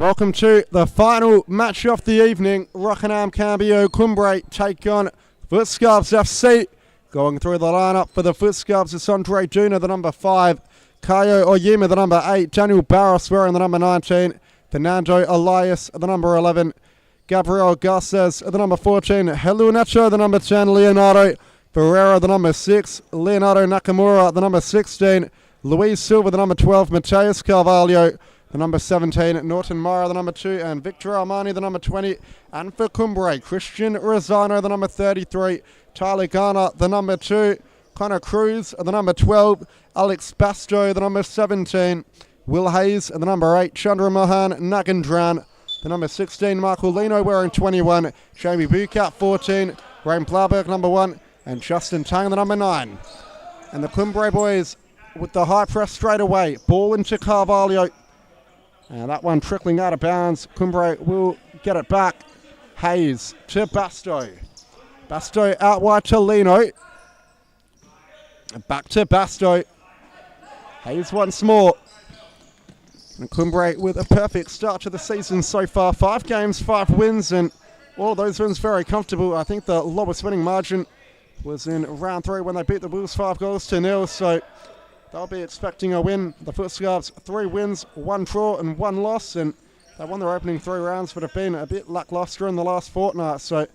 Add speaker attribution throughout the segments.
Speaker 1: Welcome to the final match of the evening. Rockingham, Cambio, Cumbre take on FutScarbs FC. Going through the lineup for the FutScarbs is Andre Duna, the number 5. Kayo Oyema, the number 8. Daniel Barros wearing the number 19. Fernando Elias, the number 11. Gabriel Garces, the number 14. Helu Nacho, the number 10. Leonardo Ferreira, the number 6. Leonardo Nakamura, the number 16. Luis Silva, the number 12. Mateus Carvalho, the number 17, Norton Mara, the number 2, and Victor Armani, the number 20. And for Cumbre, Christian Rosano, the number 33, Tyler Garner, the number 2, Connor Cruz, the number 12, Alex Basto, the number 17, Will Hayes, the number 8, Chandra Mohan Nagandran, the number 16, Michael Lino wearing 21, Jamie Bukat, 14, Rain Blauberg, number 1, and Justin Tang, the number 9. And the Cumbre boys with the high press straight away, ball into Carvalho. And that one trickling out of bounds. Cumbre will get it back. Hayes to Basto. Basto out wide to Lino. Back to Basto. Hayes once more. And Cumbre with a perfect start to the season so far. 5 games, 5 wins, and all those wins very comfortable. I think the lowest winning margin was in round 3 when they beat the Wolves 5-0. So they'll be expecting a win. The FutScarbs, 3 wins, 1 draw and 1 loss, and they won their opening 3 rounds but have been a bit lackluster in the last fortnight, so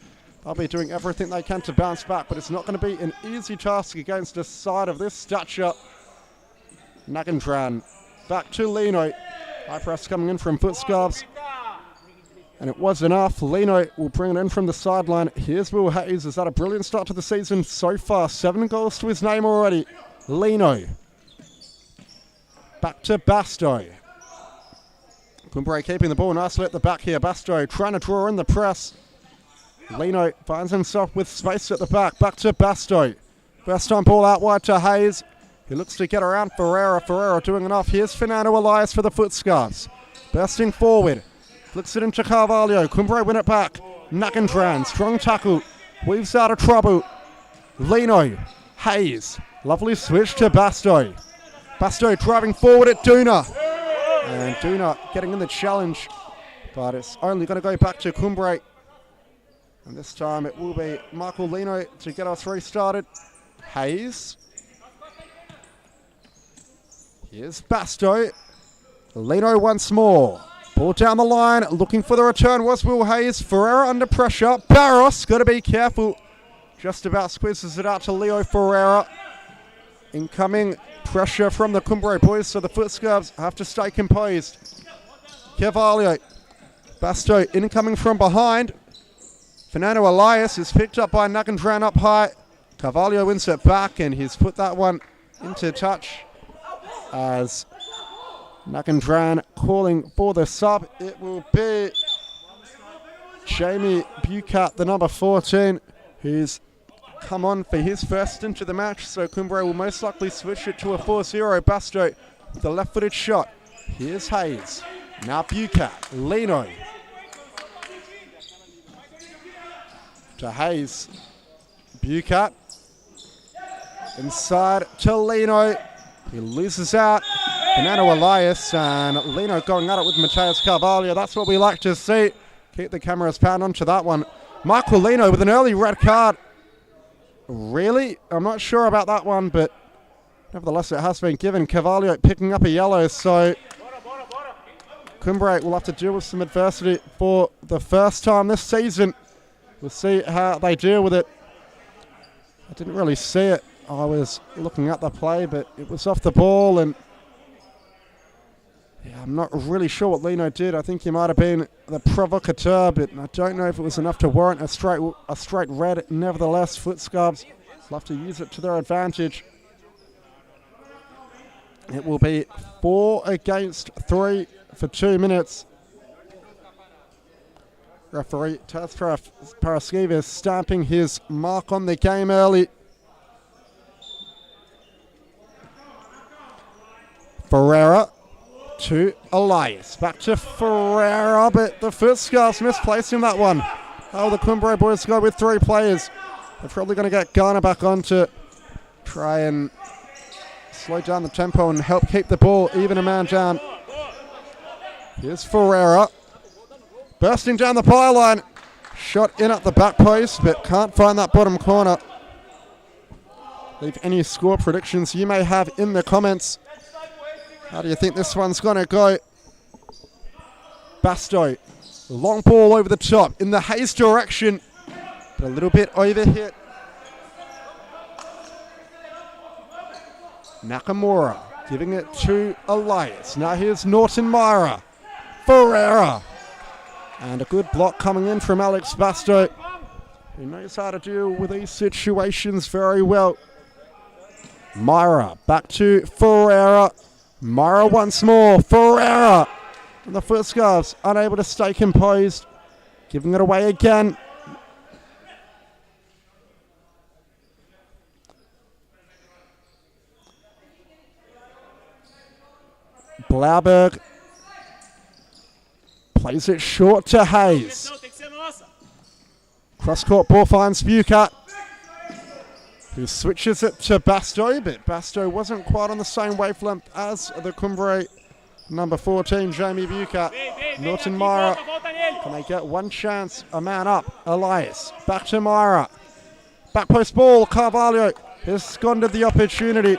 Speaker 1: they'll be doing everything they can to bounce back, but it's not going to be an easy task against a side of this stature. Nagandran back to Lino. High press coming in from FutScarbs, and it was enough. Lino will bring it in from the sideline. Here's Will Hayes. Is that a brilliant start to the season so far? 7 goals to his name already. Lino. Back to Basto. Cumbre keeping the ball nicely at the back here. Basto trying to draw in the press. Lino finds himself with space at the back. Back to Basto. First time ball out wide to Hayes. He looks to get around Ferreira. Ferreira doing enough. Here's Fernando Elias for the FutScarbs. Bursting forward. Flicks it into Carvalho. Cumbre win it back. Nagandran. Strong tackle. Weaves out of trouble. Lino. Hayes. Lovely switch to Basto. Basto driving forward at Duna. And Duna getting in the challenge. But it's only going to go back to Cumbre. And this time it will be Michael Lino to get us restarted. Hayes. Here's Basto. Lino once more. Ball down the line. Looking for the return was Will Hayes. Ferreira under pressure. Barros got to be careful. Just about squeezes it out to Leo Ferreira. Incoming pressure from the Cumbre boys, so the FutScarbs have to stay composed. Carvalho. Basto incoming from behind. Fernando Elias is picked up by Nagandran up high. Carvalho wins it back, and he's put that one into touch as Nagandran calling for the sub. It will be Jamie Bukat, the number 14, who's come on for his first into the match, so Cumbre will most likely switch it to a 4-0. Basto with the left-footed shot. Here's Hayes. Now Bukat. Lino. To Hayes. Bukat. Inside to Lino. He loses out. Fernando Elias, and Lino going at it with Mateus Carvalho. That's what we like to see. Keep the cameras panned onto that one. Michael Lino with an early red card. Really? I'm not sure about that one, but nevertheless it has been given. Carvalho picking up a yellow, so Cumbre will have to deal with some adversity for the first time this season. We'll see how they deal with it. I didn't really see it. I was looking at the play, but it was off the ball, and yeah, I'm not really sure what Lino did. I think he might have been the provocateur, but I don't know if it was enough to warrant a straight red. Nevertheless, FutScarbs love to use it to their advantage. It will be 4 against 3 for 2 minutes. Referee Taz Paraskevas stamping his mark on the game early. Ferreira to Elias. Back to Ferreira, but the FutScarbs misplacing that one. Oh, the Cumbre boys go with 3 players. They're probably going to get Garner back on to try and slow down the tempo and help keep the ball even a man down. Here's Ferreira. Bursting down the byline. Shot in at the back post, but can't find that bottom corner. Leave any score predictions you may have in the comments. How do you think this one's going to go? Basto, long ball over the top in the Hayes direction, but a little bit overhit. Nakamura giving it to Elias. Now here's Norton Myra. Ferreira. And a good block coming in from Alex Basto. He knows how to deal with these situations very well. Myra back to Ferreira. Myra once more. Ferreira. And the FutScarbs unable to stay composed. Giving it away again. Blauberg plays it short to Hayes. Cross-court ball finds Bucat, who switches it to Basto, but Basto wasn't quite on the same wavelength as the Cumbre number 14, Jamie Bucat. Norton Myra, can they get one chance? A man up, Elias. Back to Myra. Back post ball, Carvalho has squandered the opportunity.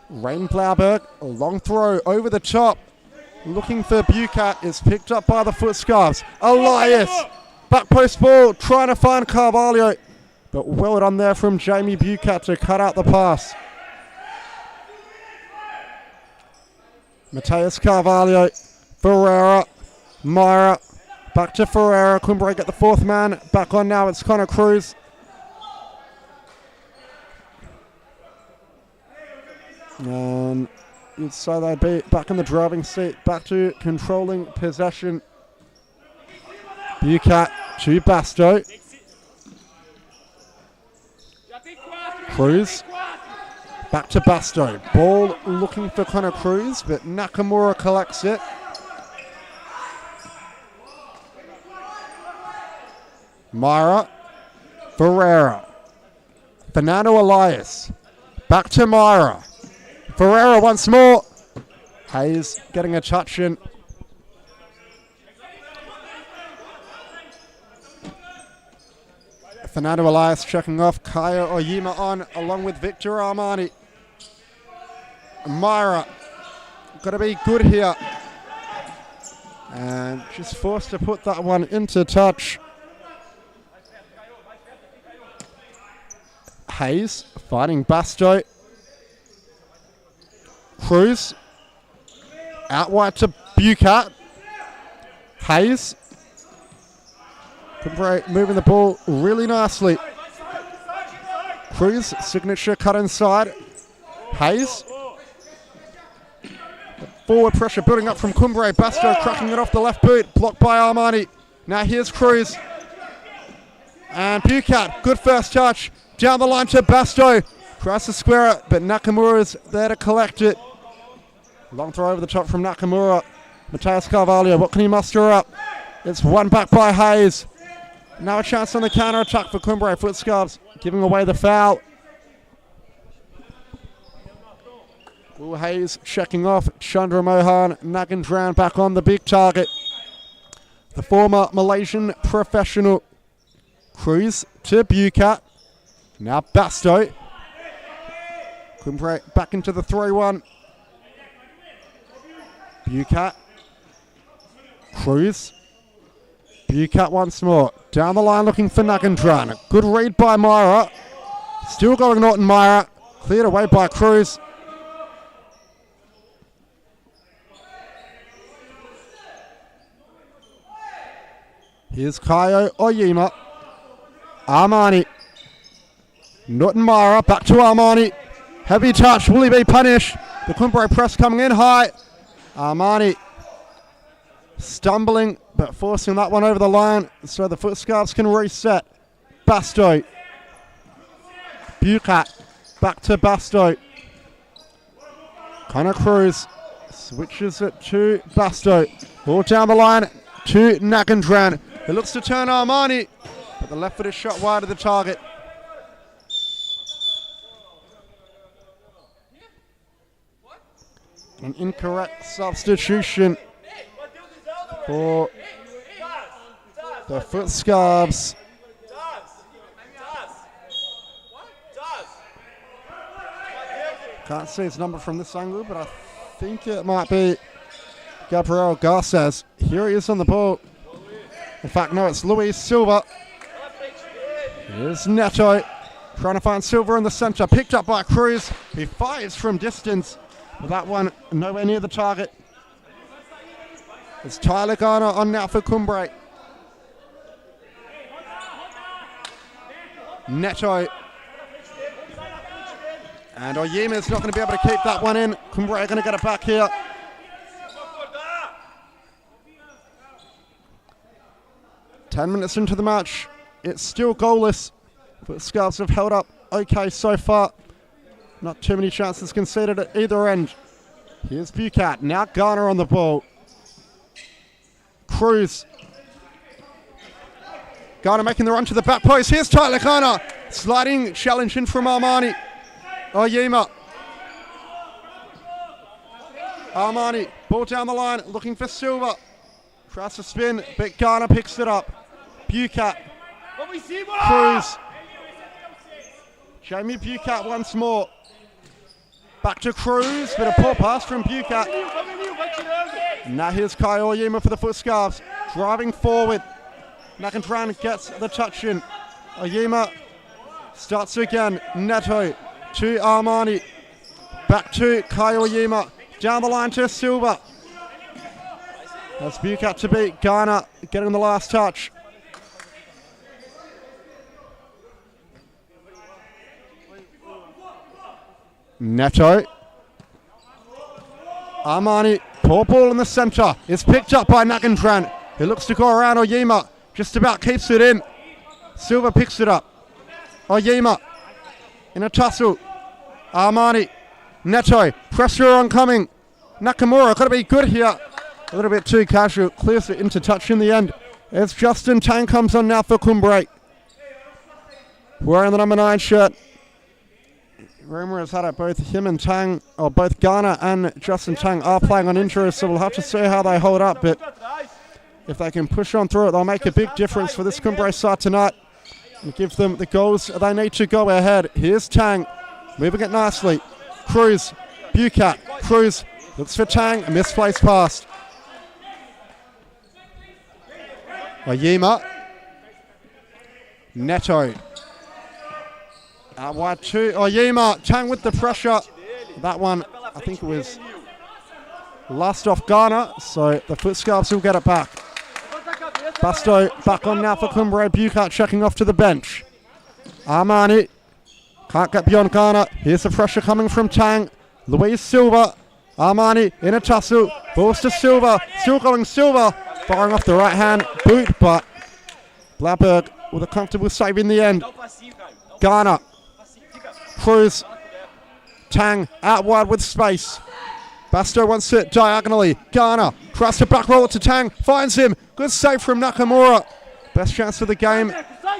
Speaker 1: Rain Blauberg, a long throw over the top. Looking for Bucat, is picked up by the FutScarbs. Elias, back post ball, trying to find Carvalho. But well done there from Jamie Bucat to cut out the pass. Mateus Carvalho, Ferreira, Myra, back to Ferreira. Cumbre get the fourth man. Back on now, it's Connor Cruz. And you'd say they'd be back in the driving seat, back to controlling possession. Bucat to Basto. Cruz back to Basto. Ball looking for Connor Cruz, but Nakamura collects it. Myra, Ferreira, Fernando Elias, back to Myra. Ferreira once more. Hayes getting a touch in. Fernando Elias checking off. Kaya Oyima on along with Victor Armani. Myra got to be good here. And just forced to put that one into touch. Hayes fighting Basto. Cruz out wide to Bucat. Hayes moving the ball really nicely. Cruz signature cut inside. Hayes, forward pressure building up from Cumbre. Basto cracking it off the left boot, blocked by Armani. Now here's Cruz and Bucat. Good first touch down the line to Basto. Tries to square it, but Nakamura's there to collect it. Long throw over the top from Nakamura. Mateus Carvalho, what can he muster up? It's won back by Hayes. Now a chance on the counter-attack for Cumbre. FutScarbs giving away the foul. Will Hayes checking off. Chandra Mohan, Nagandran back on the big target. The former Malaysian professional. Cruz to Bucat. Now Basto. Cumbre back into the 3-1. Bucat. Cruz. Bucat once more. Down the line looking for Nagandran. Good read by Myra. Still going Norton Myra. Cleared away by Cruz. Here's Kaio Oyima. Armani. Norton Myra. Back to Armani. Heavy touch. Will he be punished? The Cumbre press coming in high. Armani stumbling, but forcing that one over the line so the FutScarbs can reset. Basto. Bucat. Back to Basto. Connor Cruz switches it to Basto. Ball down the line to Nagandran. It looks to turn Armani, but the left foot is shot wide of the target. An incorrect substitution for the FutScarbs. Can't see his number from this angle, but I think it might be Gabriel Garces. Here he is on the ball. In fact, no, it's Luis Silva. Here's Neto trying to find Silva in the center. Picked up by Cruz. He fires from distance. But that one nowhere near the target. It's Tyler Garner on now for Cumbre. Neto. And Oyeme's not going to be able to keep that one in. Cumbre are going to get it back here. Ten minutes into the match. It's still goalless. But FutScarbs have held up okay so far. Not too many chances conceded at either end. Here's Bucat. Now Garner on the ball. Cruz. Garner making the run to the back post. Here's Tyler Garner. Sliding challenge in from Armani. Oyema. Armani. Ball down the line. Looking for Silva. Tries to spin. But Garner picks it up. Bucat. Cruz. Jamie Bucat once more. Back to Cruz. Bit of poor pass from Bucat. Now here's Kai Oyema for the FutScarbs. Driving forward. Nakantran gets the touch in. Oyema starts again. Neto to Armani. Back to Kai Oyema. Down the line to Silva. That's Bucat to beat. Garner getting the last touch. Neto. Armani. Poor ball in the centre. It's picked up by Nakantran. He looks to go around Oyema. Just about keeps it in. Silva picks it up. Oyema in a tussle. Armani. Neto. Pressure oncoming. Nakamura got to be good here. A little bit too casual. Clears it into touch in the end. As Justin Tang comes on now for Cumbre. Wearing the number 9 shirt. Rumour has had it, both him and Tang, or both Garner and Justin Tang are playing on injuries, so we'll have to see how they hold up. But if they can push on through it, they'll make a big difference for this Cumbre side tonight and give them the goals they need to go ahead. Here's Tang, moving it nicely. Cruz, Bucat, Cruz looks for Tang, a misplaced pass. Oyema, Neto. Out wide to Oyema. Tang with the pressure. That one, I think it was last off Garner, so the FutScarbs will get it back. Basto back on now for Cumbre. Bucat checking off to the bench. Armani can't get beyond Garner. Here's the pressure coming from Tang. Luis Silva. Armani in a tussle. Balls to Silva. Still going Silva. Firing off the right hand boot, but Blaberg with a comfortable save in the end. Garner. Cruz. Tang out wide with space. Basto wants it diagonally. Garner tries to back roll it to Tang. Finds him. Good save from Nakamura. Best chance of the game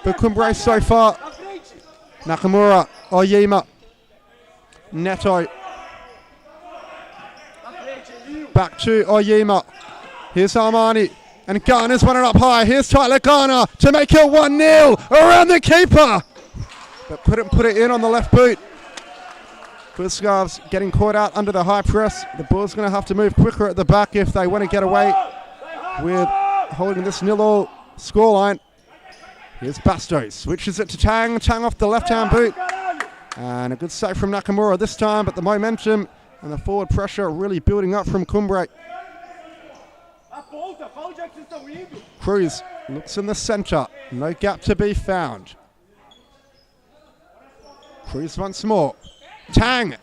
Speaker 1: for Cumbre so far. Nakamura. Oyema. Neto. Back to Oyema. Here's Armani. And Garner's running up high. Here's Tyler Garner to make it 1-0 around the keeper. But couldn't put it in on the left boot. FutScarbs getting caught out under the high press. The ball's going to have to move quicker at the back if they want to get away with holding this 0-0 scoreline. Here's Basto. Switches it to Tang. Tang off the left-hand boot. And a good save from Nakamura this time, but the momentum and the forward pressure really building up from Cumbre. Cruz looks in the centre. No gap to be found. Cruz once more. Tang.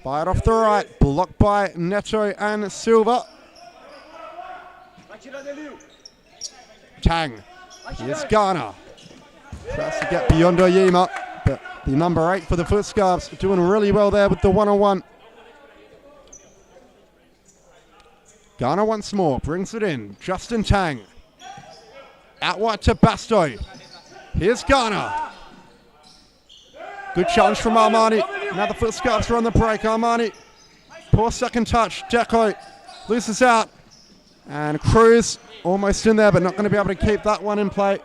Speaker 1: Fired off the right. Blocked by Neto and Silva. Tang. Here's Garner. Tries to get beyond Oyema. But the number 8 for the FutScarbs doing really well there with the one-on-one. Garner once more. Brings it in. Justin Tang. Out wide to Basto. Here's Garner. Good challenge from Armani. Now the FutScarbs are on the break. Armani. Poor second touch. Deco loses out. And Cruz almost in there, but not going to be able to keep that one in play.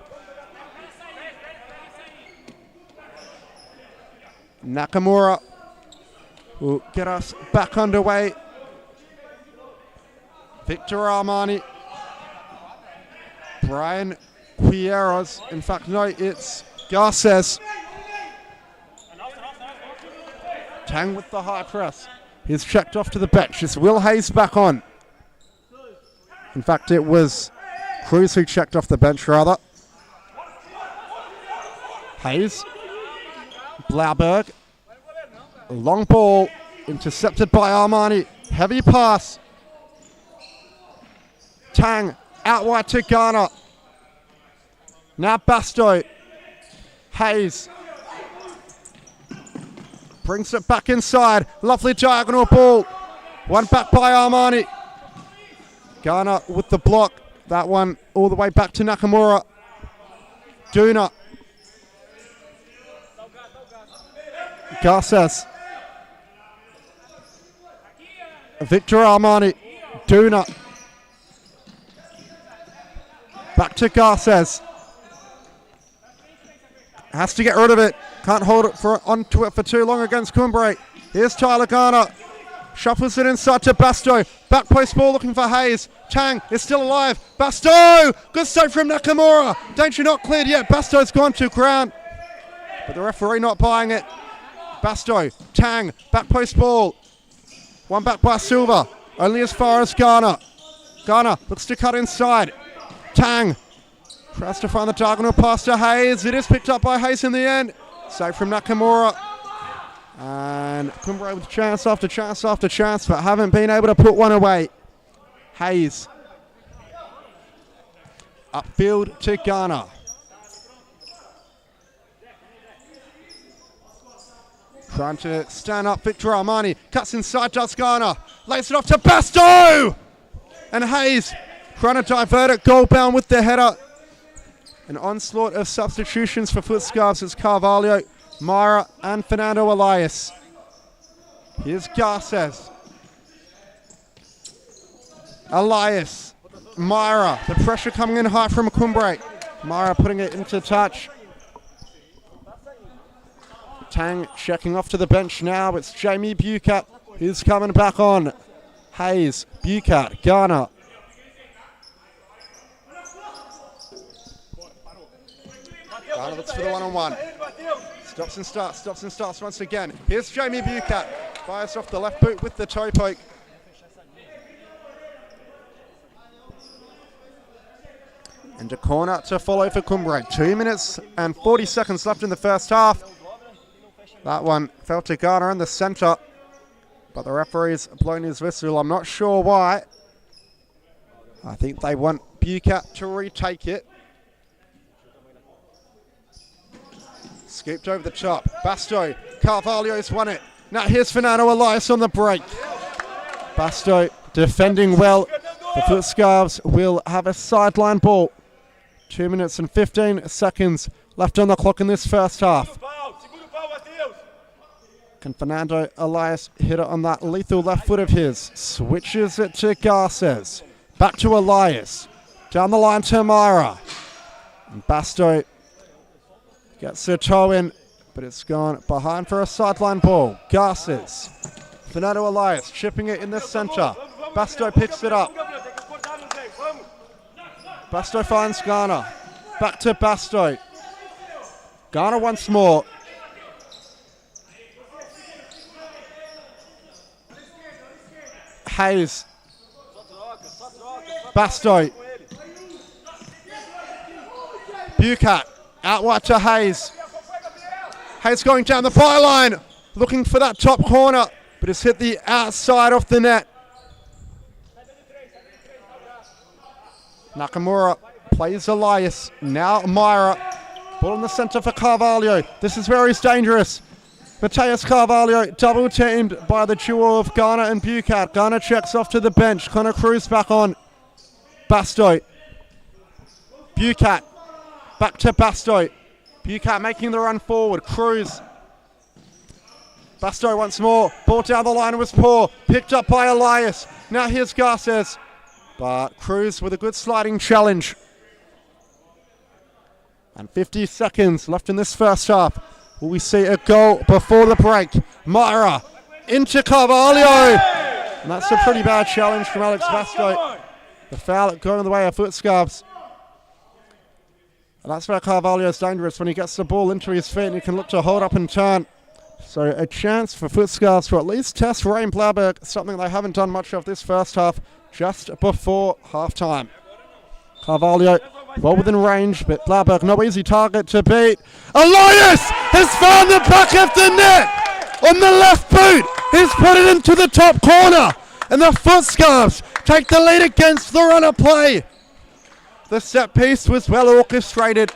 Speaker 1: Nakamura will get us back underway. Victor Armani. Brian Quieros. In fact, no, it's Garces. Tang with the high press. He's checked off to the bench. It's Will Hayes back on. In fact, it was Cruz who checked off the bench, rather. Hayes. Blauberg. Long ball. Intercepted by Armani. Heavy pass. Tang. Out wide to Ghana. Now Basto. Hayes. Brings it back inside. Lovely diagonal ball. One back by Armani. Ghana with the block. That one all the way back to Nakamura. Duna. Garces. Victor Armani. Duna. Back to Garces. Has to get rid of it. Can't hold it onto it for too long against Cumbre. Here's Tyler Garner. Shuffles it inside to Basto. Back post ball looking for Hayes. Tang is still alive. Basto! Good save from Nakamura. Danger not cleared yet. Basto's gone to ground. But the referee not buying it. Basto. Tang. Back post ball. One back by Silva. Only as far as Garner. Garner looks to cut inside. Tang. Tries to find the diagonal pass to Hayes. It is picked up by Hayes in the end. Save from Nakamura. And Cumbre with chance after chance after chance, but haven't been able to put one away. Hayes. Upfield to Ghana. Trying to stand up, Victor Armani. Cuts inside, does Ghana. Lays it off to Basto! And Hayes trying to divert it. Goal bound with the header. An onslaught of substitutions for FutScarbs as Carvalho, Myra and Fernando Elias. Here's Garces. Elias. Myra. The pressure coming in high from Cumbre. Myra putting it into touch. Tang checking off to the bench now. It's Jamie Bucat who's coming back on. Hayes. Bucat. Ghana. Ghana looks for the one-on-one. Stops and starts once again. Here's Jamie Bucat. Fires off the left boot with the toe poke. And a corner to follow for Cumbre. 2 minutes and 40 seconds left in the first half. That one fell to Ghana in the centre. But the referee's blown his whistle. I'm not sure why. I think they want Bucat to retake it. Scooped over the top. Basto. Carvalho's won it. Now here's Fernando Elias on the break. Basto defending well. The FutScarbs will have a sideline ball. 2 minutes and 15 seconds left on the clock in this first half. Can Fernando Elias hit it on that lethal left foot of his? Switches it to Garces. Back to Elias. Down the line to Myra. And Basto gets her toe in, but it's gone behind for a sideline ball. Garces. Fernando Elias chipping it in the centre. Basto picks it up. Basto finds Ghana. Back to Basto. Ghana once more. Hayes. Basto. Bucat. Out wide to Hayes. Hayes going down the byline. Looking for that top corner, but it's hit the outside off the net. Nakamura plays Elias. Now Myra. Ball in the centre for Carvalho. This is very dangerous. Mateus Carvalho double teamed by the duo of Ghana and Bucat. Ghana checks off to the bench. Connor Cruz back on. Basto. Bucat. Back to Basto. Bucat making the run forward. Cruz. Basto once more. Ball down the line was poor. Picked up by Elias. Now here's Garces. But Cruz with a good sliding challenge. And 50 seconds left in this first half. Will we see a goal before the break? Myra into Carvalho. And that's a pretty bad challenge from Alex Basto. The foul going the way of FutScarbs. And that's where Carvalho is dangerous, when he gets the ball into his feet and he can look to hold up and turn. So a chance for FutScarbs to at least test Rain Blauberg, something they haven't done much of this first half, just before half-time. Carvalho well within range, but Blauberg no easy target to beat. Elias has found the back of the net on the left boot. He's put it into the top corner, and the FutScarbs take the lead against the runner play. The set piece was well orchestrated.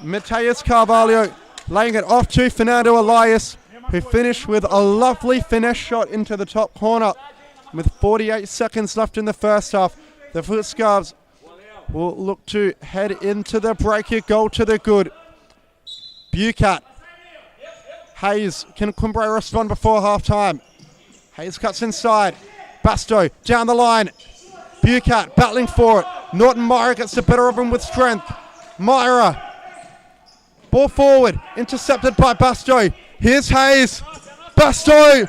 Speaker 1: Mateus Carvalho laying it off to Fernando Elias, who finished with a lovely finesse shot into the top corner. With 48 seconds left in the first half, the FutScarbs will look to head into the break. A goal to the good. Bucat. Hayes, can Cumbre respond before half-time? Hayes cuts inside. Basto down the line. Bucat battling for it. Norton Myra gets the better of him with strength. Myra. Ball forward. Intercepted by Basto. Here's Hayes. Basto.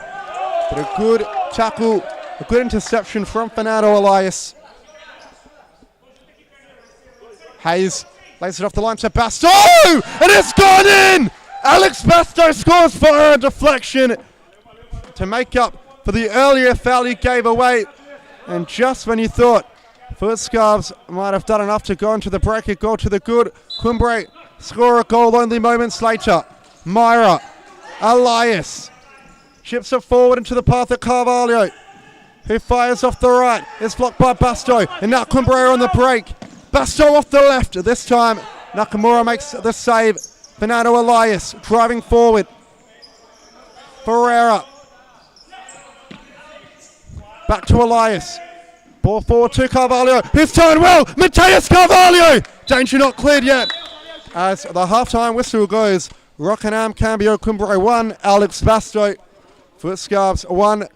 Speaker 1: But a good tackle. A good interception from Fernando Elias. Hayes lays it off the line to Basto. And it's gone in. Alex Basto scores for a deflection to make up for the earlier foul he gave away. And just when you thought FutScarbs might have done enough to go into the break, a goal to the good. Cumbre score a goal only moments later. Myra, Elias chips it forward into the path of Carvalho, who fires off the right. It's blocked by Basto, and now Cumbre on the break. Basto off the left. This time Nakamura makes the save. Fernando Elias driving forward. Ferreira. Back to Elias. Ball forward to Carvalho. He's turned well. Mateus Carvalho. Danger not cleared yet. As the halftime whistle goes, Rockingham, Cambio, Cumbre 1, Alex Basto. FutScarbs 1,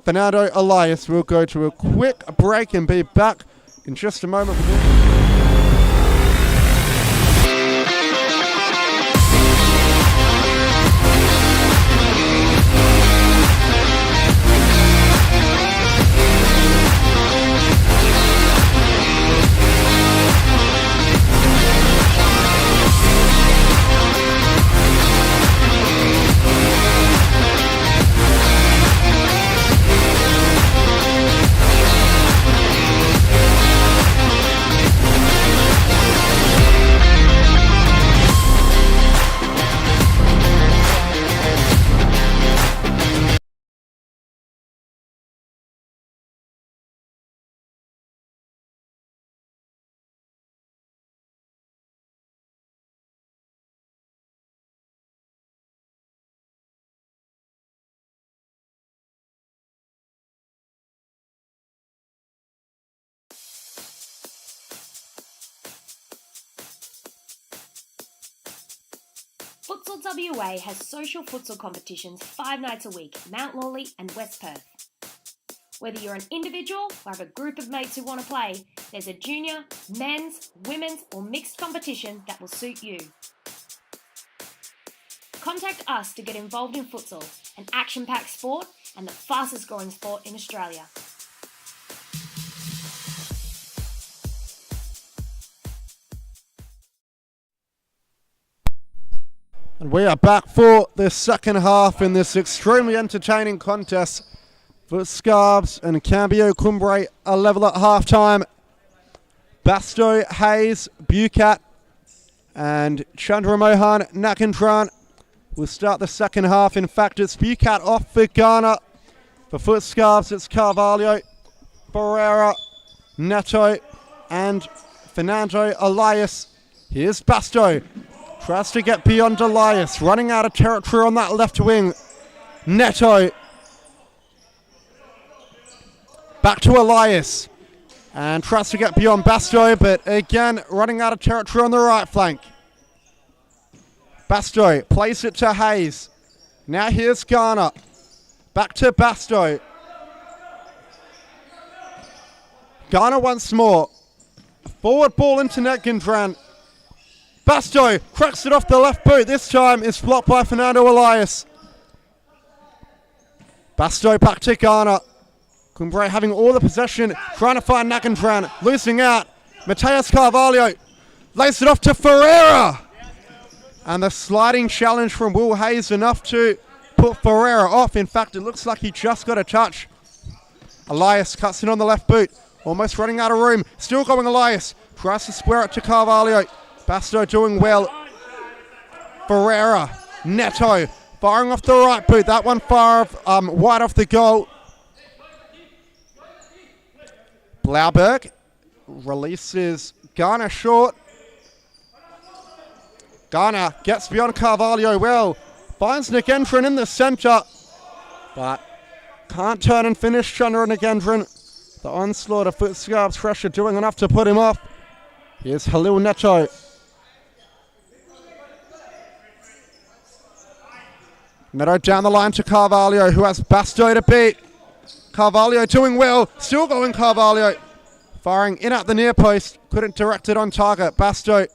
Speaker 1: Fernando Elias. We'll go to a quick break and be back in just a moment.
Speaker 2: Futsal WA has social futsal competitions 5 nights a week at Mount Lawley and West Perth. Whether you're an individual or have a group of mates who want to play, there's a junior, men's, women's or mixed competition that will suit you. Contact us to get involved in futsal, an action-packed sport and the fastest growing sport in Australia.
Speaker 1: And we are back for the second half in this extremely entertaining contest. FutScarbs and Cambio Cumbre are level at half-time. Basto, Hayes, Bucat and Chandra Mohan Nakandran will start the second half. In fact, it's Bucat off for Ghana. For FutScarbs, it's Carvalho, Ferreira, Neto and Fernando Elias. Here's Basto. Tries to get beyond Elias, running out of territory on that left wing. Neto. Back to Elias. And tries to get beyond Basto, but again, running out of territory on the right flank. Basto plays it to Hayes. Now here's Ghana. Back to Basto. Ghana once more. Forward ball into Nagindran. Basto cracks it off the left boot. This time it's blocked by Fernando Elias. Basto back to Ghana. Cumbre having all the possession, trying to find Nagindran, losing out. Mateus Carvalho lays it off to Ferreira. And the sliding challenge from Will Hayes enough to put Ferreira off. In fact, it looks like he just got a touch. Elias cuts in on the left boot, almost running out of room. Still going Elias, tries to square it to Carvalho. Basto doing well. Ferreira, Neto, firing off the right boot. That one far wide off the goal. Blauberg releases Ghana short. Ghana gets beyond Carvalho well. Finds Nagindran in the centre. But can't turn and finish Chandra Nagindran. The onslaught of FutScarbs pressure doing enough to put him off. Here's Halil Neto. Neto down the line to Carvalho, who has Basto to beat. Carvalho doing well, still going Carvalho. Firing in at the near post, couldn't direct it on target. Basto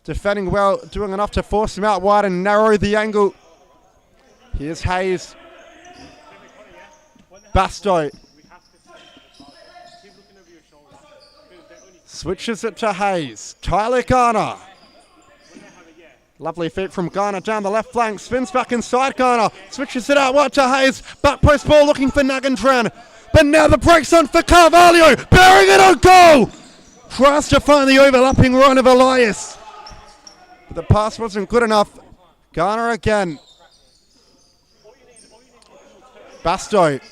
Speaker 1: defending well, doing enough to force him out wide and narrow the angle. Here's Hayes. Basto switches it to Hayes. Tyler Ghana. Lovely feet from Ghana down the left flank. Spins back inside Ghana. Switches it out wide to Hayes. Back post ball looking for Nagindran. But now the break's on for Carvalho. Bearing it on goal. Tries to find the overlapping run of Elias. But the pass wasn't good enough. Ghana again. Basto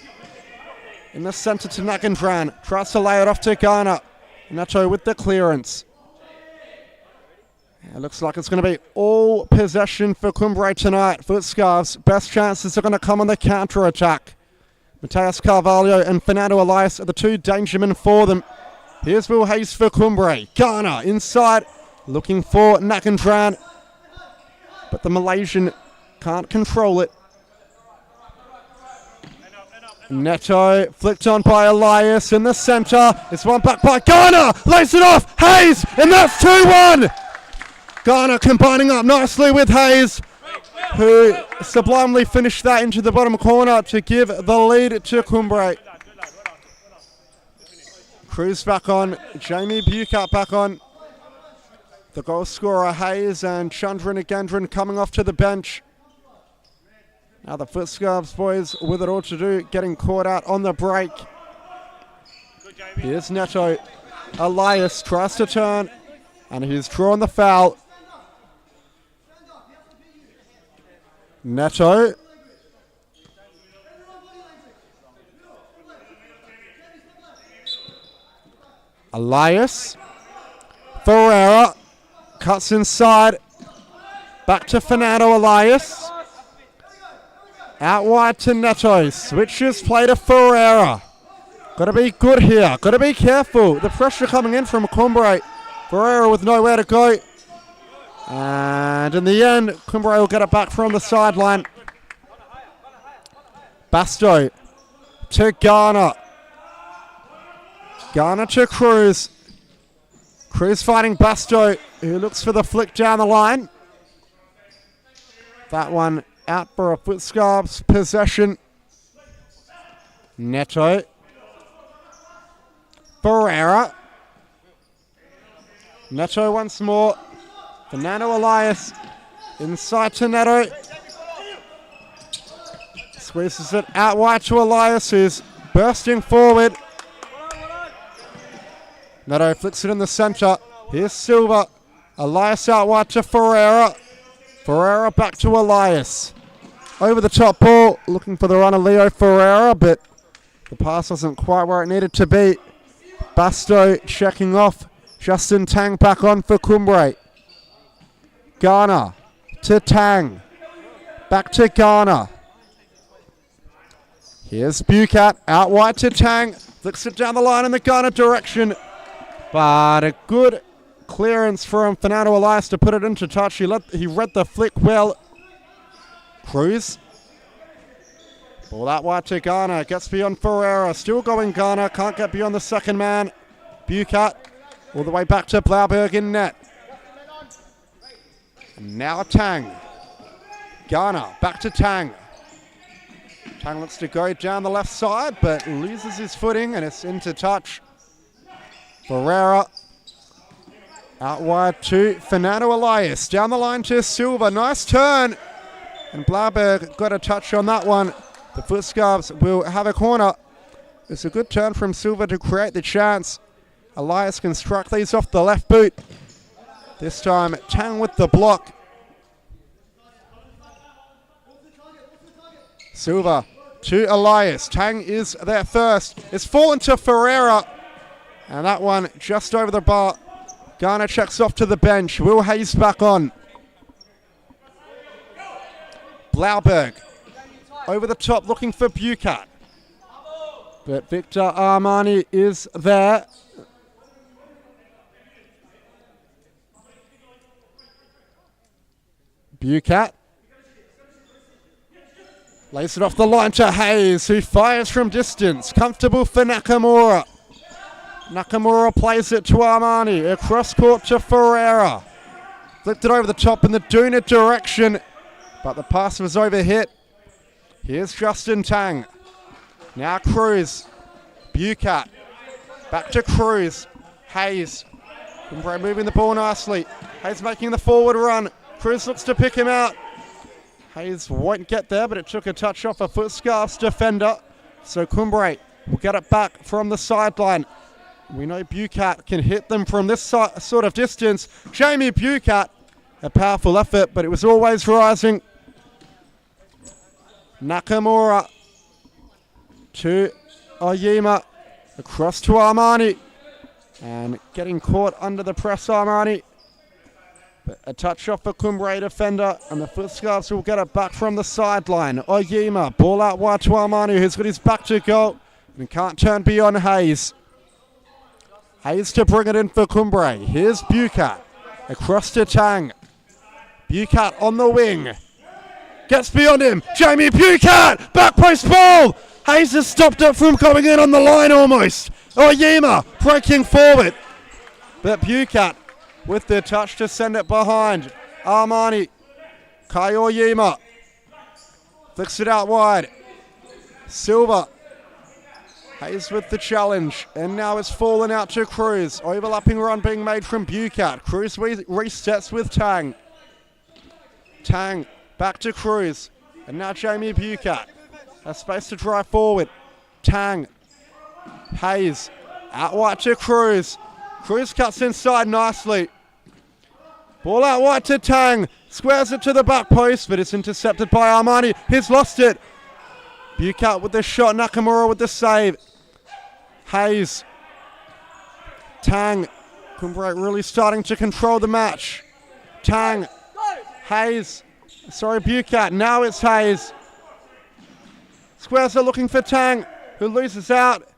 Speaker 1: in the centre to Nagindran. Tries to lay it off to Ghana. Neto with the clearance. It looks like it's going to be all possession for Cumbre tonight. FutScarbs' best chances are going to come on the counter-attack. Mateus Carvalho and Fernando Elias are the two dangermen for them. Here's Will Hayes for Cumbre. Ghana inside, looking for Nagindran. But the Malaysian can't control it. Neto flicked on by Elias in the centre. It's one back by Ghana. Lays it off. Hayes, and that's 2-1. Ghana combining up nicely with Hayes, who sublimely finished that into the bottom corner to give the lead to Cumbre. Cruz back on. Jamie Bucat back on. The goal scorer Hayes and Chandra Nagindran coming off to the bench. Now the FutScarbs boys with it all to do, getting caught out on the break. Here's Neto. Elias tries to turn, and he's drawn the foul. Neto. Elias. Ferreira cuts inside. Back to Fernando Elias. Out wide to Neto. Switches play to Ferreira. Got to be good here. Got to be careful. The pressure coming in from Cumbre. Ferreira with nowhere to go. And in the end, Cumbre will get it back from the sideline. Basto to Ghana. Ghana to Cruz. Cruz fighting Basto, who looks for the flick down the line. That one out for a FutScarbs possession. Neto. Ferreira. Neto once more. Fernando Elias inside to Neto. Squeezes it out wide to Elias, who's bursting forward. Neto flicks it in the centre. Here's Silva. Elias out wide to Ferreira. Ferreira back to Elias. Over the top ball, looking for the run of Leo Ferreira, but the pass wasn't quite where it needed to be. Basto checking off. Justin Tang back on for Cumbre. Ghana to Tang. Back to Ghana. Here's Bucat out wide to Tang. Flicks it down the line in the Ghana direction. But a good clearance from Fernando Elias to put it into touch. He read the flick well. Cruz. Ball out wide to Ghana. Gets beyond Ferreira. Still going Ghana. Can't get beyond the second man. Bucat all the way back to Blauberg in net. And now Tang. Garner back to Tang. Tang looks to go down the left side, but loses his footing, and it's into touch. Ferreira out wide to Fernando Elias. Down the line to Silva. Nice turn. And Blauberg got a touch on that one. The FutScarbs will have a corner. It's a good turn from Silva to create the chance. Elias can strike these off the left boot. This time, Tang with the block. Silva to Elias. Tang is there first. It's fallen to Ferreira. And that one just over the bar. Garner checks off to the bench. Will Hayes back on. Blauberg over the top looking for Bucat. But Victor Armani is there. Bucat lays it off the line to Hayes, who fires from distance. Comfortable for Nakamura. Nakamura plays it to Armani. Across court to Ferreira. Flicked it over the top in the Duna direction, but the pass was overhit. Here's Justin Tang. Now Cruz. Bucat. Back to Cruz. Hayes. Cumbre moving the ball nicely. Hayes making the forward run. Cruz looks to pick him out. Hayes won't get there, but it took a touch off a FutScarbs defender. So Cumbre will get it back from the sideline. We know Bucat can hit them from this sort of distance. Jamie Bucat, a powerful effort, but it was always rising. Nakamura to Oyema, across to Armani, and getting caught under the press, Armani. But a touch off a Cumbre defender, and the FutScarbs will get it back from the sideline. Oyema, ball out wide to Armani, who's got his back to goal, and can't turn beyond Hayes. Hayes to bring it in for Cumbre. Here's Bucat, across to Tang. Bucat on the wing. Gets beyond him. Jamie Bucat! Back post ball! Hayes has stopped it from coming in on the line almost. Oyema breaking forward. But Bucat with the touch to send it behind. Armani. Kai Oyema. Flicks it out wide. Silva. Hayes with the challenge. And now it's fallen out to Cruz. Overlapping run being made from Bucat. Cruz resets with Tang. Tang. Back to Cruz. And now Jamie Bucat. Has space to drive forward. Tang. Hayes. Out wide to Cruz. Cruz cuts inside nicely. Ball out wide to Tang. Squares it to the back post, but it's intercepted by Armani. He's lost it. Bucat with the shot. Nakamura with the save. Hayes. Tang. Cumbre really starting to control the match. Tang. Hayes. Sorry, Bucat. Now it's Hayes. Squares are looking for Tang, who loses out.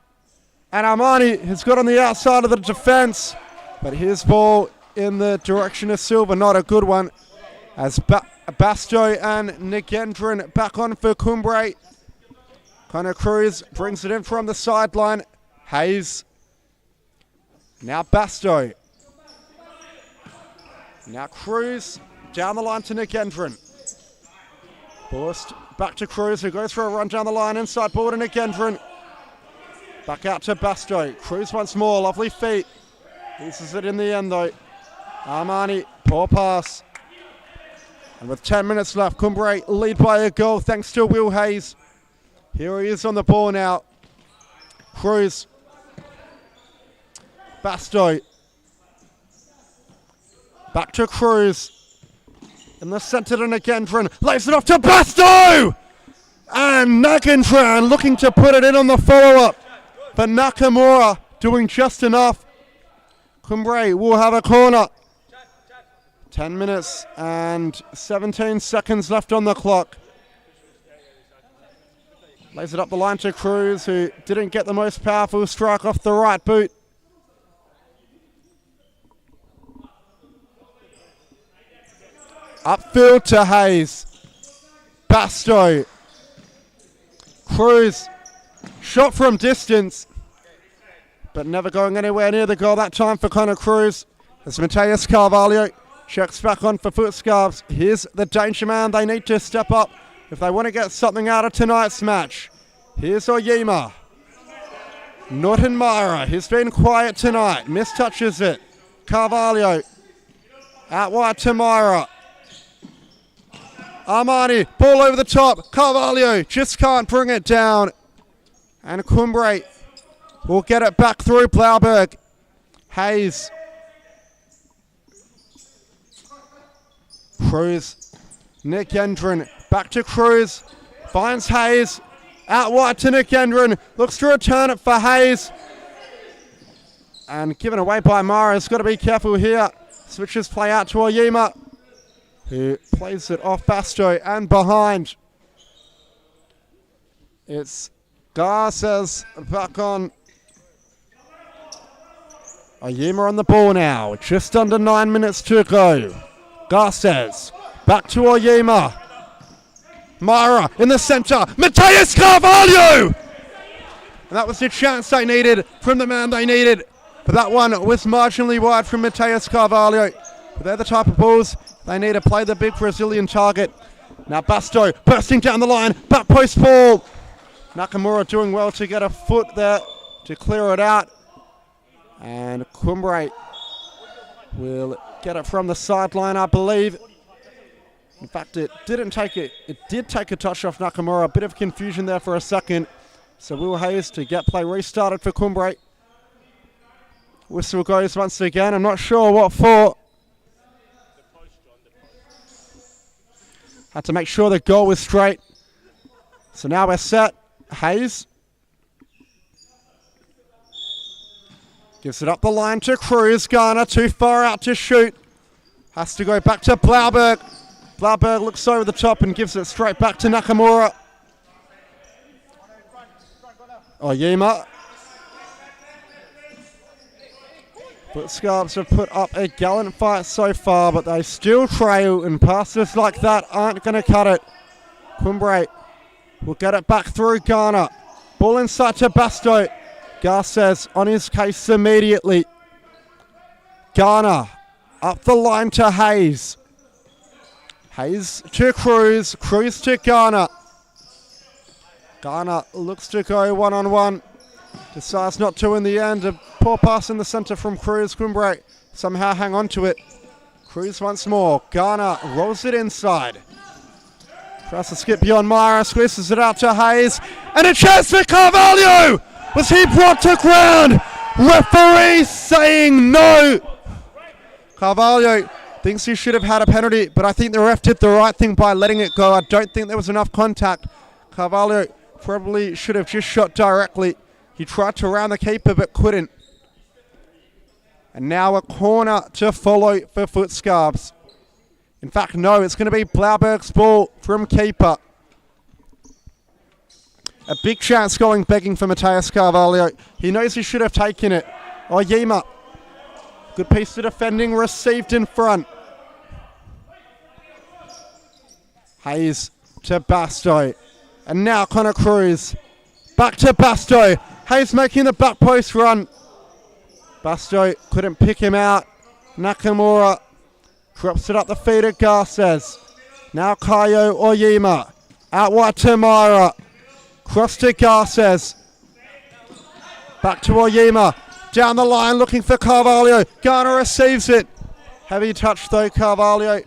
Speaker 1: And Armani has got on the outside of the defense. But his ball in the direction of Silva, not a good one. As Basto and Nagendran back on for Cumbre. Connor Cruz brings it in from the sideline. Hayes. Now Basto. Now Cruz down the line to Nagendran. Forced back to Cruz, who goes for a run down the line. Inside ball to Nagendran. Back out to Basto. Cruz once more, lovely feet. Loses it in the end though. Armani, poor pass. And with 10 minutes left, Cumbre lead by a goal thanks to Will Hayes. Here he is on the ball now. Cruz. Basto. Back to Cruz. In the centre to Nagendran. Lays it off to Basto! And Nagendran looking to put it in on the follow-up. But Nakamura doing just enough. Cumbre will have a corner. 10 minutes and 17 seconds left on the clock. Lays it up the line to Cruz, who didn't get the most powerful strike off the right boot. Upfield to Hayes. Basto. Cruz. Shot from distance. but never going anywhere near the goal that time for Connor Cruz. As Mateus Carvalho checks back on for FutScarbs. Here's the danger man. They need to step up if they want to get something out of tonight's match. Here's Oyema. Not in Myra. He's been quiet tonight. Mistouches it. Carvalho. Out wide to Myra. Armani. Ball over the top. Carvalho just can't bring it down. And Cumbre will get it back through Blauberg. Hayes. Cruz. Nick Yendrin. Back to Cruz. Finds Hayes. Out wide to Nick Yendrin. Looks to return it for Hayes. And given away by Mara. Has got to be careful here. Switches play out to Oyema, who plays it off Basto and behind. It's Garces back on. Oyema on the ball now. Just under 9 minutes to go. Garces back to Oyema. Mara in the centre. Mateus Carvalho! And that was the chance they needed from the man they needed. But that one was marginally wide from Mateus Carvalho. But they're the type of balls they need to play the big Brazilian target. Now Basto bursting down the line. Back post ball. Nakamura doing well to get a foot there to clear it out. And Cumbre will get it from the sideline, I believe. In fact, it did take a touch off Nakamura. A bit of confusion there for a second. So Will Hayes to get play restarted for Cumbre. Whistle goes once again. I'm not sure what for. Had to make sure the goal was straight. So now we're set. Hayes gives it up the line to Cruz. Garner too far out to shoot. Has to go back to Blauberg. Blauberg looks over the top and gives it straight back to Nakamura. Oyema. FutScarbs have put up a gallant fight so far, but they still trail, and passes like that aren't going to cut it. Cumbre will get it back through Garner. Ball inside to Basto. Garces on his case immediately. Garner up the line to Hayes. Hayes to Cruz. Cruz to Garner. Garner looks to go one-on-one. Decides not to in the end. A poor pass in the centre from Cruz. Cumbre somehow hang on to it. Cruz once more. Garner rolls it inside. Tries to skip beyond Myra. Squeezes it out to Hayes. And a chance for Carvalho! Was he brought to ground? Referee saying no. Carvalho thinks he should have had a penalty, but I think the ref did the right thing by letting it go. I don't think there was enough contact. Carvalho probably should have just shot directly. He tried to round the keeper but couldn't. And now a corner to follow for FutScarbs. In fact, no, it's going to be Blauberg's ball from keeper. A big chance going begging for Mateus Carvalho. He knows he should have taken it. Oyema. Good piece of defending received in front. Hayes to Basto. And now Connor Cruz. Back to Basto. Hayes making the back post run. Basto couldn't pick him out. Nakamura drops it up the feet of Garces. Now Kayo Oyema. Out wide to Myra. Cross to Garces. Back to Oyema. Down the line looking for Carvalho. Garner receives it. Heavy touch though, Carvalho.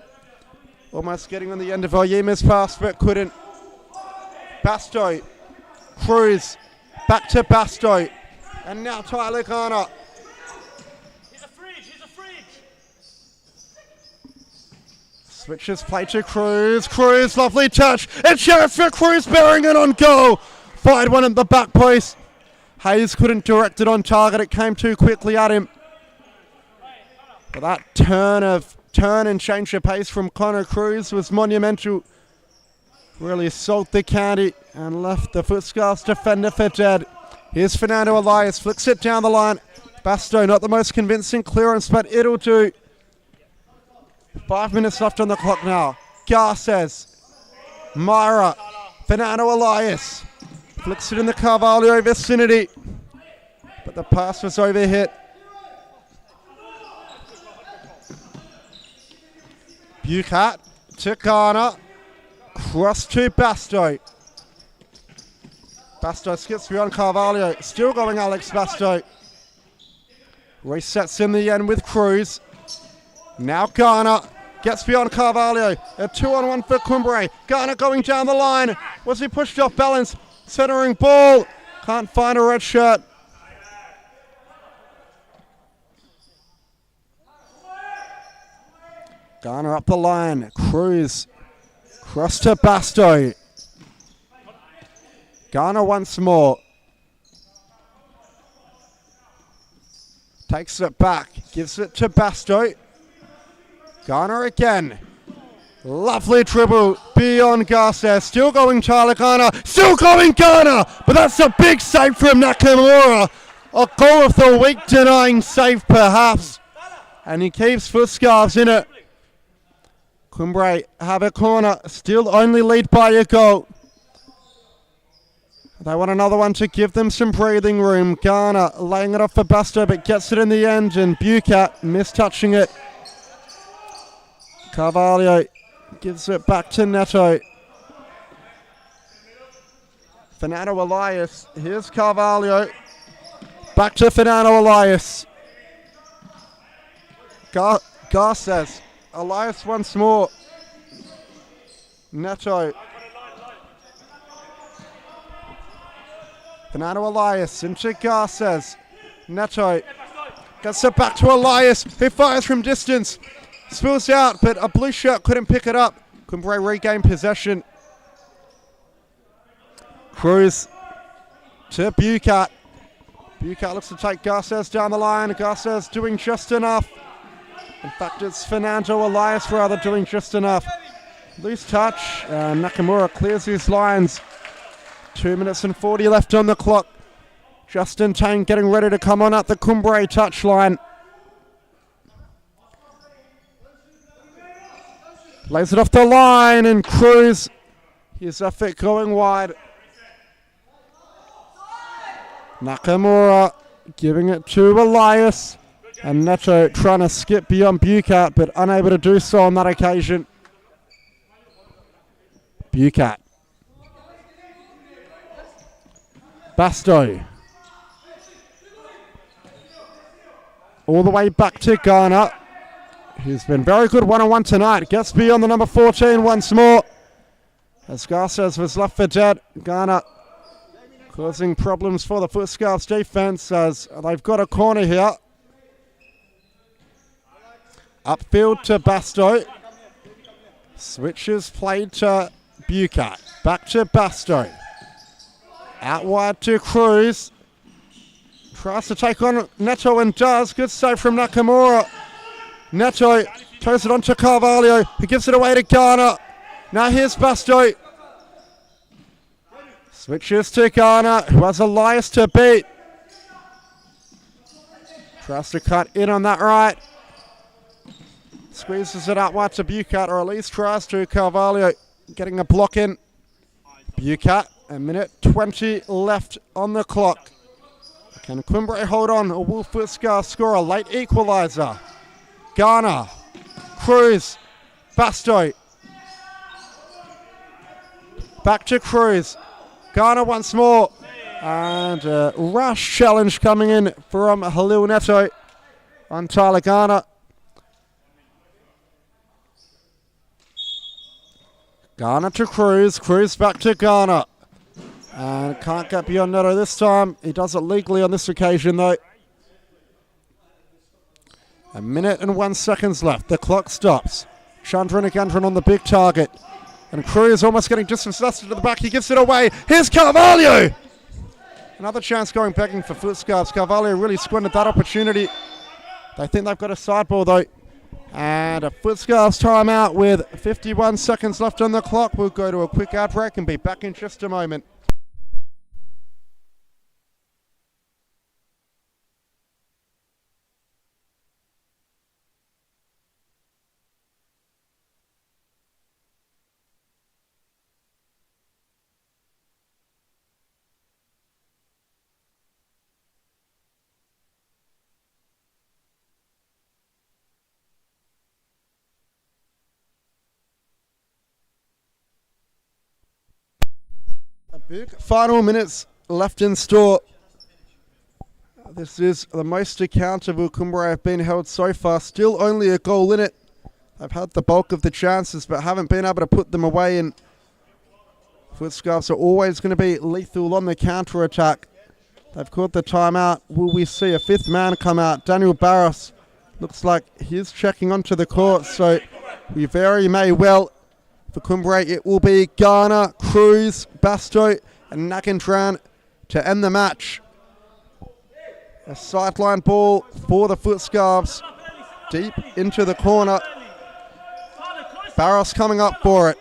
Speaker 1: Almost getting on the end of Oyema's pass but couldn't. Basto. Cruz. Back to Basto. And now Tyler Garner.
Speaker 3: He's a fridge.
Speaker 1: Switches play to Cruz. Cruz, lovely touch. And chance for Cruz, bearing it on goal. Fired one at the back post. Hayes couldn't direct it on target. It came too quickly at him. But that turn and change of pace from Connor Cruz was monumental. Really sold the county and left the FutScarbs defender for dead. Here's Fernando Elias. Flicks it down the line. Basto, not the most convincing clearance, but it'll do. 5 minutes left on the clock now. Garces. Myra. Fernando Elias. Flicks it in the Carvalho vicinity. but the pass was overhit. Bucat to Garner. Cross to Basto. Basto skips beyond Carvalho. Still going Alex Basto. Resets in the end with Cruz. Now Garner gets beyond Carvalho. A 2-on-1 for Cumbre. Garner going down the line. Was he pushed off balance? Centering ball. Can't find a red shirt. Garner up the line. Cruz. Cross to Basto. Garner once more. Takes it back. Gives it to Basto. Garner again. Lovely dribble beyond Garces. Still going Tyler Garner. Still going Garner. But that's a big save from Nakamura. A goal of the week denying save perhaps. And he keeps FutScarbs in it. Cumbre have a corner. Still only lead by a goal. They want another one to give them some breathing room. Garner laying it off for Basto, but gets it in the end, and Bucat mistouching it. Carvalho gives it back to Neto. Fernando Elias. Here's Carvalho. Back to Fernando Elias. Garces. Elias once more. Neto. Fernando Elias into Garces. Neto gets it back to Elias, who fires from distance. Spills out, but a blue shirt couldn't pick it up. Cumbre regained possession. Cruz to Bucat. Bucat looks to take Garces down the line. Garces doing just enough. In fact, it's Fernando Elias rather doing just enough. Loose touch. Nakamura clears his lines. 2 minutes and 40 left on the clock. Justin Tang getting ready to come on at the Cumbre touchline. Lays it off the line, and Cruz, his effort going wide. Nakamura giving it to Elias. And Neto trying to skip beyond Bucat, but unable to do so on that occasion. Bucat. Basto. All the way back to Garner. He's been very good one-on-one tonight. Gets beyond the number 14 once more. As Garces was left for dead. Garner causing problems for the FutScarbs defense as they've got a corner here. Upfield to Basto. Switches played to Bucat. Back to Basto. Out wide to Cruz. Tries to take on Neto and does. Good save from Nakamura. Neto throws it on to Carvalho, who gives it away to Garner. Now here's Basto. Switches to Garner, who has Elias to beat. Tries to cut in on that right. Squeezes it out wide to Bucat, or at least tries to. Carvalho getting a block in. Bucat, a minute 20 left on the clock. Can Cumbre hold on, or will FutScarbs score a late equaliser? Garner, Cruz, Basto. Back to Cruz. Garner once more. And a rash challenge coming in from Halil Neto on Tyler Garner. Garner to Cruz. Cruz back to Garner. And can't get beyond Neto this time. He does it legally on this occasion though. A minute and 1 second left. The clock stops. Chandranagandran on the big target. And Cruz almost getting dispossessed to the back. He gives it away. Here's Carvalho. Another chance going begging for FutScarbs. Carvalho really squandered that opportunity. They think they've got a sideball though. And a FutScarbs timeout with 51 seconds left on the clock. We'll go to a quick ad break and be back in just a moment. Big final minutes left in store. This is the most accountable Cumbre have been held so far. Still only a goal in it. They've had the bulk of the chances but haven't been able to put them away. And FutScarbs are always going to be lethal on the counter-attack. They've caught the timeout. Will we see a fifth man come out? Daniel Barros looks like he's checking onto the court, so we very may well. For Cumbre, it will be Garner, Cruz, Basto and Nakintran to end the match. A sideline ball for the FutScarbs, deep into the corner. Barros coming up for it.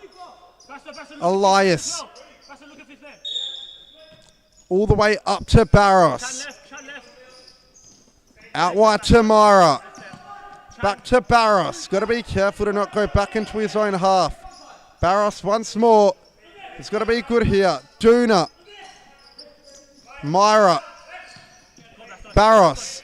Speaker 1: Elias. All the way up to Barros. Out wide to Mara. Back to Barros. Got to be careful to not go back into his own half. Barros once more. He's got to be good here. Duna. Myra. Barros.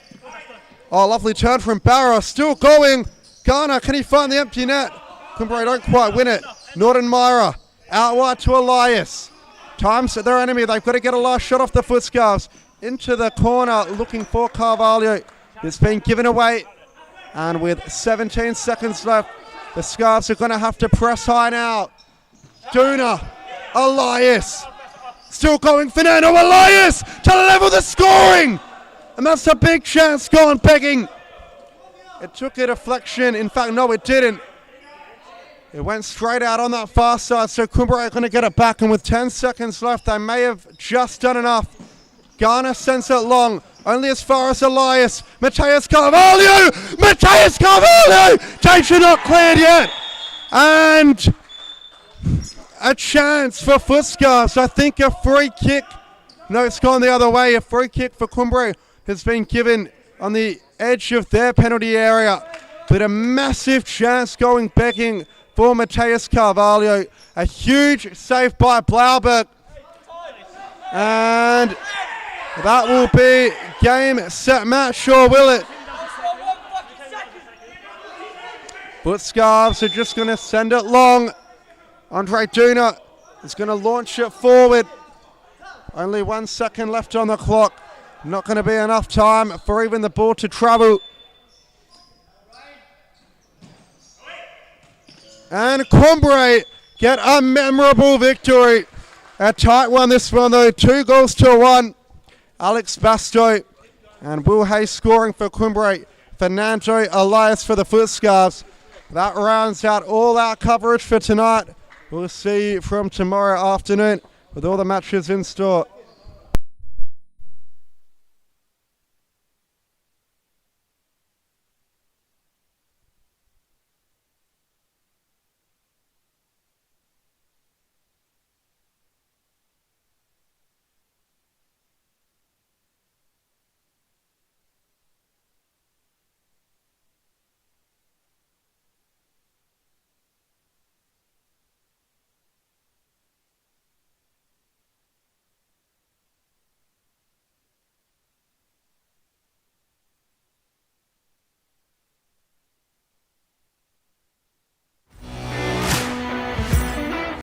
Speaker 1: Oh, lovely turn from Barros. Still going. Garner, can he find the empty net? Cumbre don't quite win it. Norton Myra. Out wide to Elias. Times their enemy. They've got to get a last shot off the FutScarbs. Into the corner looking for Carvalho. It's been given away. And with 17 seconds left, the Scarves are going to have to press high now. Duna. Elias. Still going. Fernando Elias to level the scoring. And that's a big chance gone begging. It took a deflection. In fact, no, it didn't. It went straight out on that far side, so Cumbre are going to get it back, and with 10 seconds left, they may have just done enough. Garner sends it long, only as far as Elias. Mateus Carvalho! Mateus Carvalho! Danger not cleared yet. And a chance for FutScarbs. I think a free kick. No, it's gone the other way. A free kick for Cumbre has been given on the edge of their penalty area. But a massive chance going begging for Mateus Carvalho. A huge save by Blauberg. And that will be game, set, match, or will it? FutScarbs are just going to send it long. Andre Duna is going to launch it forward. Only 1 second left on the clock. Not going to be enough time for even the ball to travel. And Cumbre get a memorable victory. A tight one this one though, 2-1. Alex Basto and Will Hayes scoring for Cumbre. Fernando Elias for the FutScarbs. That rounds out all our coverage for tonight. We'll see you from tomorrow afternoon with all the matches in store.